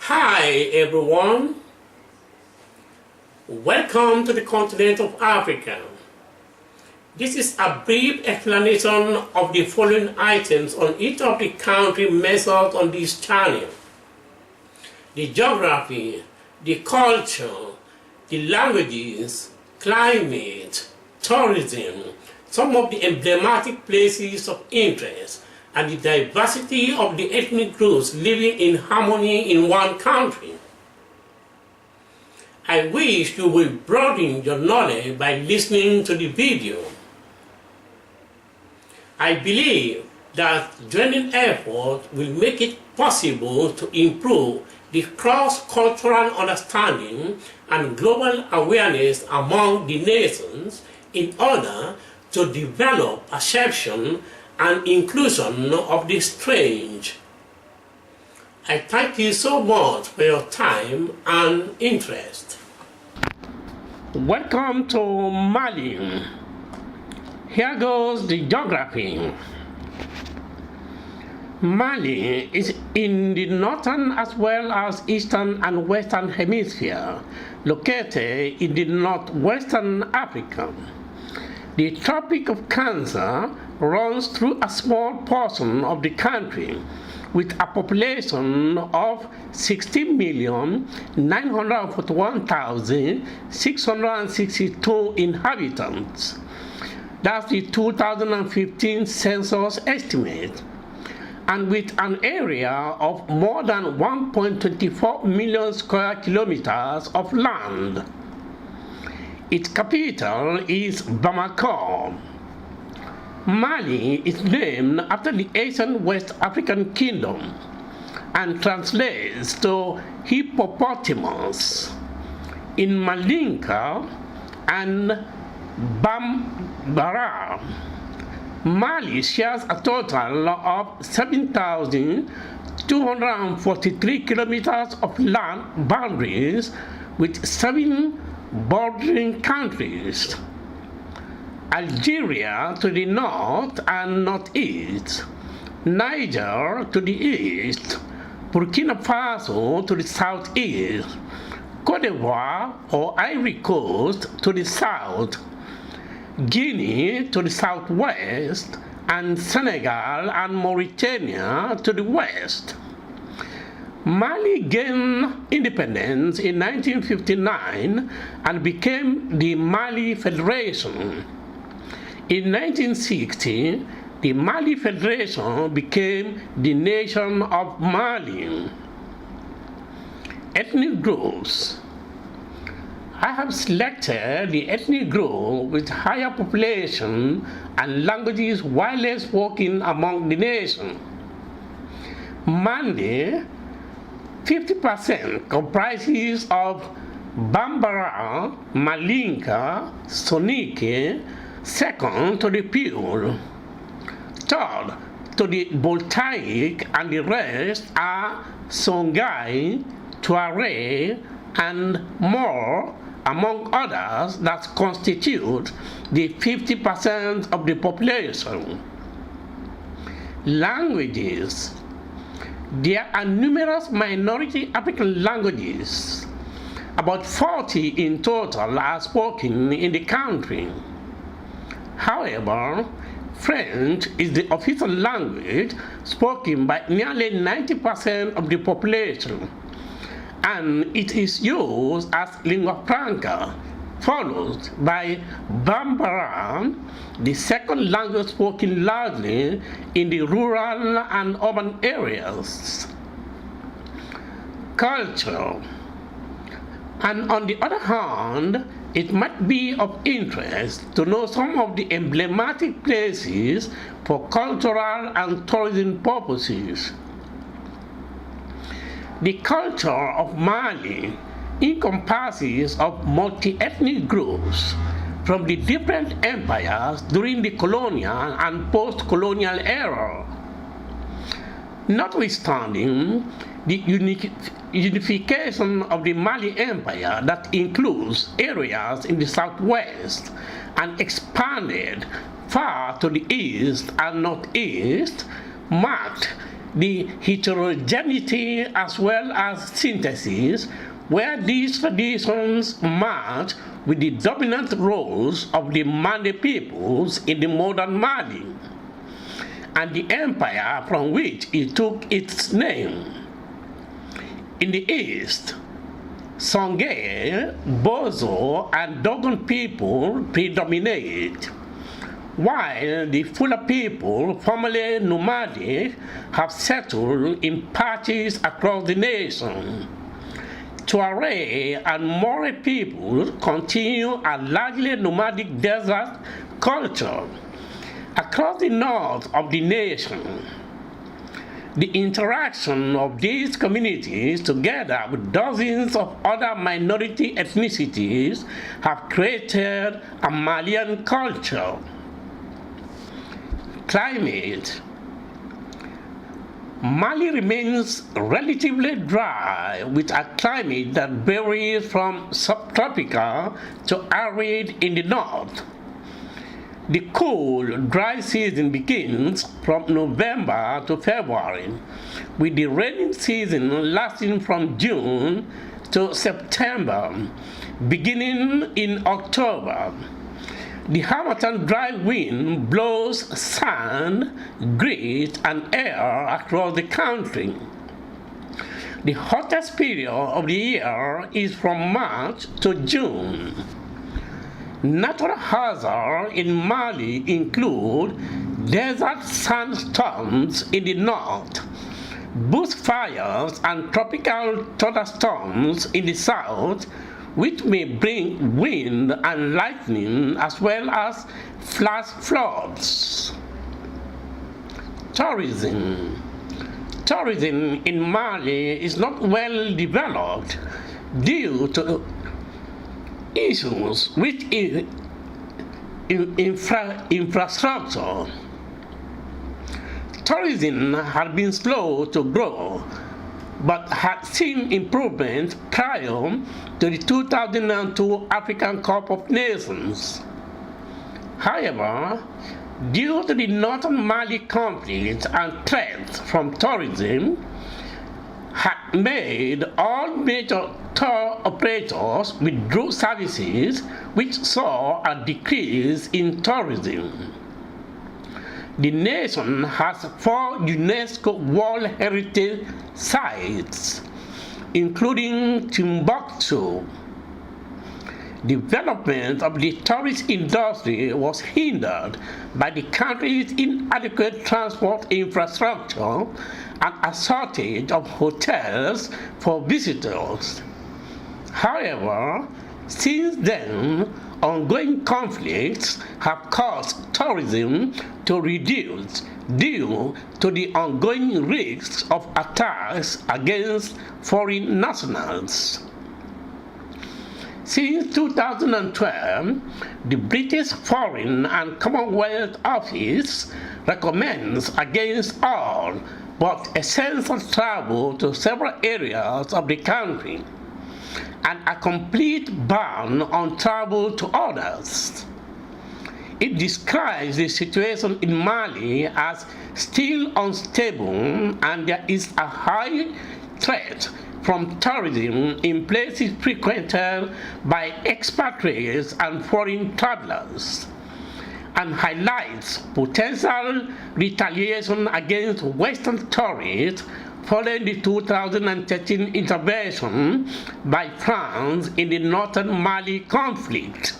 Hi everyone, welcome to the continent of Africa. This is a brief explanation of the following items on each of the country measured on this channel: the geography, the culture, the languages, climate, tourism, some of the emblematic places of interest, and the diversity of the ethnic groups living in harmony in one country. I wish you will broaden your knowledge by listening to the video. I believe that joining effort will make it possible to improve the cross-cultural understanding and global awareness among the nations in order to develop perception and inclusion of the strange. I thank you so much for your time and interest. Welcome to Mali. Here goes the geography. Mali is in the northern as well as eastern and western hemisphere, located in the northwestern Africa. The Tropic of Cancer runs through a small portion of the country with a population of 16,941,662 inhabitants. That's the 2015 census estimate, and with an area of more than 1.24 million square kilometers of land. Its capital is Bamako. Mali is named after the ancient West African kingdom and translates to hippopotamus. In Malinka and Bambara, Mali shares a total of 7,243 kilometers of land boundaries with 7 bordering countries: Algeria to the north and northeast, Niger to the east, Burkina Faso to the southeast, Cote d'Ivoire or Ivory Coast to the south, Guinea to the southwest, and Senegal and Mauritania to the west. Mali gained independence in 1959 and became the Mali Federation. In 1960, the Mali Federation became the Nation of Mali. Ethnic groups. I have selected the ethnic group with higher population and languages widely spoken among the nation. Mali, 50% comprises of Bambara, Malinka, Soninke, second to the Pure, third to the Voltaic, and the rest are Songhai, Tuareg, and more, among others, that constitute the 50% of the population. Languages. There are numerous minority African languages. About 40 in total are spoken in the country. However, French is the official language spoken by nearly 90% of the population, and it is used as lingua franca, followed by Bambara, the second language spoken largely in the rural and urban areas. Culture. And on the other hand, it might be of interest to know some of the emblematic places for cultural and tourism purposes. The culture of Mali encompasses of multi-ethnic groups from the different empires during the colonial and post-colonial era. Notwithstanding the unification of the Mali Empire that includes areas in the southwest and expanded far to the east and northeast, marked the heterogeneity as well as synthesis, where these traditions match with the dominant roles of the Mande peoples in the modern Mali, and the empire from which it took its name. In the east, Songhay, Bozo, and Dogon people predominate, while the Fula people, formerly nomadic, have settled in patches across the nation. Tuareg and Mori people continue a largely nomadic desert culture across the north of the nation. The interaction of these communities, together with dozens of other minority ethnicities, have created a Malian culture. Climate. Mali remains relatively dry, with a climate that varies from subtropical to arid in the north. The cool, dry season begins from November to February, with the rainy season lasting from June to September, beginning in October. The Harmattan dry wind blows sand, grit, and air across the country. The hottest period of the year is from March to June. Natural hazards in Mali include desert sandstorms in the north, bushfires and tropical thunderstorms in the south, which may bring wind and lightning as well as flash floods. Tourism. Tourism in Mali is not well developed due to issues with infrastructure. Tourism has been slow to grow, but had seen improvement prior to the 2002 African Cup of Nations. However, due to the northern Mali conflict and threats from tourism, had made all major tour operators withdraw services, which saw a decrease in tourism. The nation has 4 UNESCO World Heritage Sites, including Timbuktu. Development of the tourist industry was hindered by the country's inadequate transport infrastructure and a shortage of hotels for visitors. However, since then, ongoing conflicts have caused tourism to reduce due to the ongoing risks of attacks against foreign nationals. Since 2012, the British Foreign and Commonwealth Office recommends against all but essential travel to several areas of the country, and a complete ban on travel to others. It describes the situation in Mali as still unstable, and there is a high threat from tourism in places frequented by expatriates and foreign travelers, and highlights potential retaliation against Western tourists following the 2013 intervention by France in the northern Mali conflict.